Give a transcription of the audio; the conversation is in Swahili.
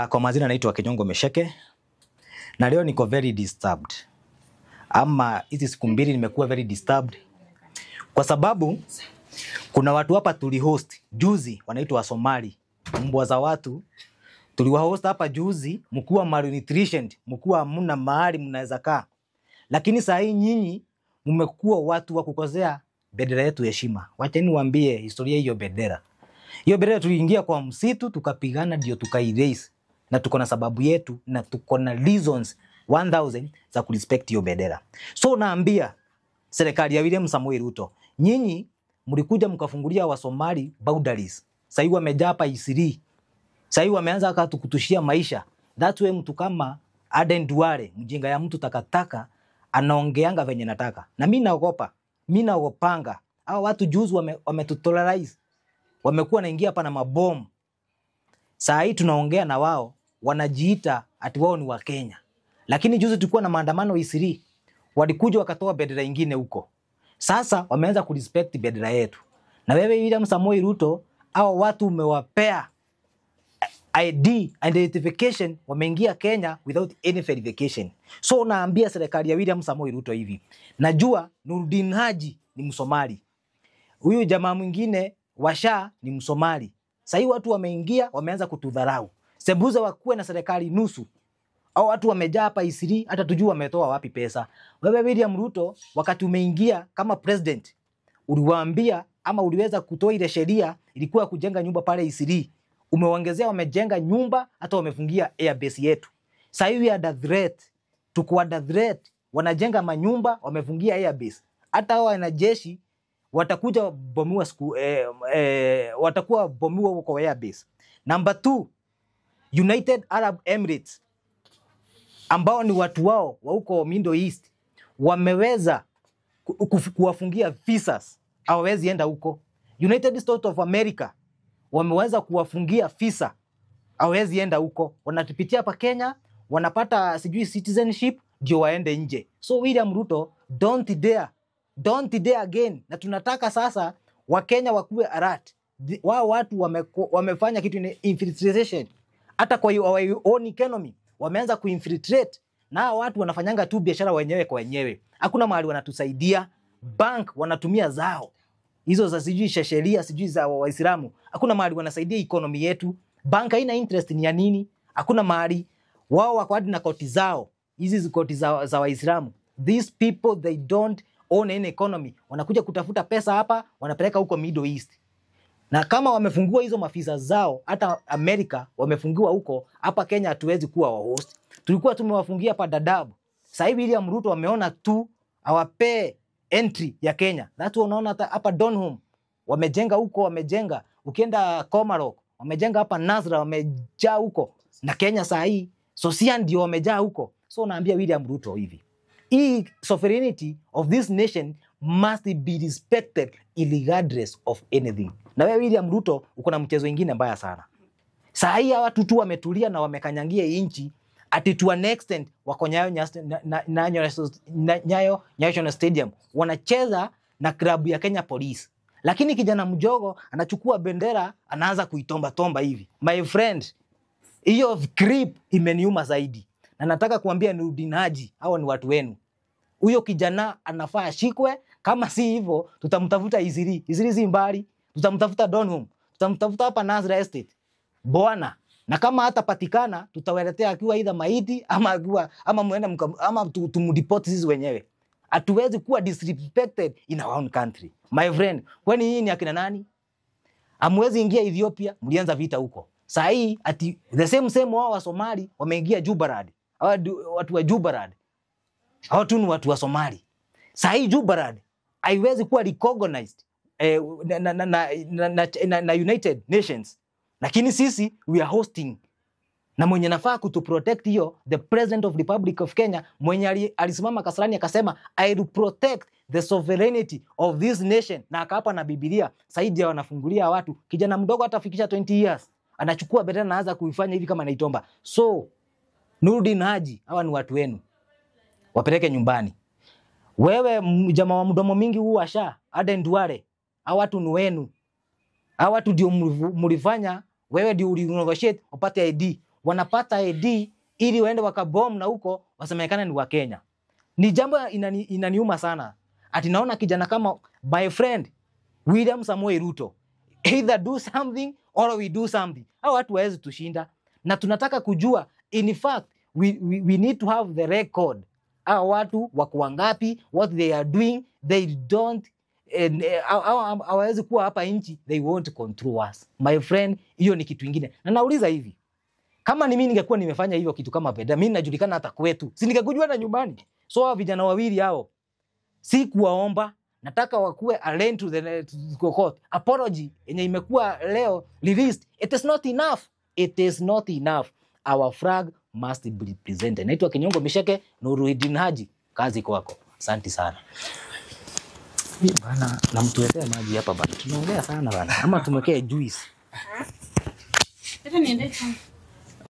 Kwa majina naitwa Kinyongo Mesheke na leo niko very disturbed. Ama hizi siku mbili nimekuwa very disturbed kwa sababu kuna watu hapa tulihost juzi wanaitwa Wasomali, mbwa za watu. Tuliwahost hapa juzi, mkuu malnutrition, mkuu hamna mahali mnaweza kaa. Lakini saa hii nyinyi mmekuwa watu wa kukosea bendera yetu heshima. Wacha niwaambie historia hiyo bendera. Hiyo bendera tuliingia kwa msitu tukapigana ndio tukairaise. Na tuko na sababu yetu na tuko na reasons 1000 za kurespect hiyo bendera. So naambia serikali ya William Samoei Ruto, nyinyi mlikuja mkafungulia Wasomali boundaries. Sasa wamejaa hapa Isiri. Sasa wameanza kutukutushia maisha. That way mtu kama Aden Duale, mjinga ya mtu takataka, anaongeanga venye nataka. Na mimi naogopa. Mimi naogopanga. Hao watu juzi wametutolerize. Wamekuwa naingia hapa na mabomu. Saa hii tunaongea na wao, wanajiita ati wao ni wa Kenya. Lakini juzi tulikuwa na maandamano Isiri. Walikuja wakatoa bendera nyingine huko. Sasa wameanza kurespect bendera yetu. Na wewe William Samoei Ruto, hao watu umewapea ID, identification, wameingia Kenya without any verification. So naambia serikali ya William Samoei Ruto hivi. Najua Nurdin Haji ni Msomali. Huyu jamaa mwingine Washa ni Msomali. Sasa watu wameingia, wameanza kutudharau. Sebuza wakuwe na serikali nusu. Au watu wamejaa hapa Isiri, hata tujua wametoa wapi pesa. Wewe William Ruto, wakati umeingia kama president, uliwaambia ama uliweza kutoa ile sheria ilikuwa kujenga nyumba pale Isiri. Umeongezea wamejenga nyumba, hata wamefungia airbase yetu. Sasa hivi ada threat, tuko under threat, wanajenga manyumba, wamefungia airbase. Hata hao wanajeshi watakuja bomiwa watakuwa bomiwa huko airbase. Number 2, United Arab Emirates ambao ni watu wao wa huko Middle East wameweza kuwafungia visas, hawawezi enda huko. United States of America wameweza kuwafungia visa, hawawezi enda huko. Wanatupitia hapa Kenya, wanapata sijui citizenship ndio waende nje. So William Ruto, don't dare again. Na tunataka sasa Wakenya wakuwe alert. Wao watu wamefanya kitu ni infiltration. Hata kwa our own economy wameanza kuinfiltrate, na watu wanafanyanga tu biashara wenyewe kwa wenyewe. Hakuna mahali wanatusaidia. Bank wanatumia zao hizo za sijui sheria sijui za Waislamu. Hakuna mahali wanasaidia economy yetu. Bank haina interest ni ya nini? Hakuna mahali. Wao wako hadi na koti zao. Hizi koti za Waislamu. These people, they don't own any economy. Wanakuja kutafuta pesa hapa, wanapeleka huko Middle East. Na kama wamefungua hizo mafisa zao, hata Amerika wamefungua huko, hapa Kenya hatuwezi kuwa wa host. Tulikuwa tumewafungia hapa Dadaab. Sasa hivi William Ruto wameona tu awape entry ya Kenya. That's unaona hapa Donholm wamejenga huko, wamejenga. Ukienda Komarok wamejenga hapa Nazra, wamejaa huko. Na Kenya saa hii Sosia ndio wamejaa huko. So naambia William Ruto hivi, hii sovereignty of this nation must be respected regardless of anything. Na wewe William Ruto uko na mchezo mwingine mbaya sana. Saa hii watu tu wametulia na wamekanyangia inchi ati to an extent wako Nyayo National Stadium wanacheza na klabu ya Kenya Police. Lakini kijana mjogo anachukua bendera anaanza kuitomba tomba hivi. My friend, hiyo creep imeniuma zaidi. Na nataka kuambia Nurdin Haji, hao ni watu wenu. Huyo kijana anafaa ashikwe, kama si hivyo tutamtafuta Isiri. Isiri si mbali. Tutamtafuta Donholm, tutamtafuta hapa Nazra Estate. Bwana, na kama hatapatikana tutawaletea akiwa aidha maiti ama muende ama tumdeport sisi wenyewe. Hatuwezi kuwa disrespected in our own country. My friend, kwani hii ni akina nani? Hamwezi ingia Ethiopia, mlianza vita huko. Sasa hii ati the same wao wa Somali wameingia Jubaland. Watu wa Jubaland. Hao tu ni watu wa Somali. Sasa hii Jubaland haiwezi kuwa recognized na United Nations. Lakini sisi we are hosting. Na mwenye nafaa kutuprotect hiyo, the President of the Republic of Kenya, mwenye alisimama Kasarani akasema I will protect the sovereignty of this nation, na akaapa na Biblia. Saidi ya wanafungulia watu, kijana mdogo atafikisha 20 years anachukua bendera na anza kuifanya hivi kama anaitomba. So Nurdin Haji, hawa ni watu wenu, wapeleke nyumbani. Wewe jamaa wa mdomo mingi huu Washa, Aden Duale, hawa watu ni wenu. Hawa watu ndio mlifanya, wewe ndio ulinegotiate upate ID. wanapata ID ili waende wakabom na huko wasemekana ni wa Kenya. Ni jambo inaniuma sana. Ati naona kijana kama my friend William Samoei Ruto, either do something or we do something. Hao watu hawezi tushinda. Na tunataka kujua, in fact, we need to have the record. Hao watu wako wangapi, what they are doing, they don't, hawezi kuwa hapa nchi, they won't control us. My friend, hiyo ni kitu kingine. Na nauliza hivi, kama ni mimi ningekuwa nimefanya hivyo kitu kama Beda, mimi najulikana hata kwetu, si ningekujua na nyumbani. So vijana wawili hao, si kuwaomba, nataka wakuwe arraigned to the court. Apology yenye imekuwa leo released, it is not enough. It is not enough. Our flag must be presented. Naitwa Kinyongo Misheke, Nuruddin Haji, kazi kwako. Asante sana. Bana, namtuletea maji hapa bana. Tunaongea sana bana. Ama tumekee juice. Hata niende.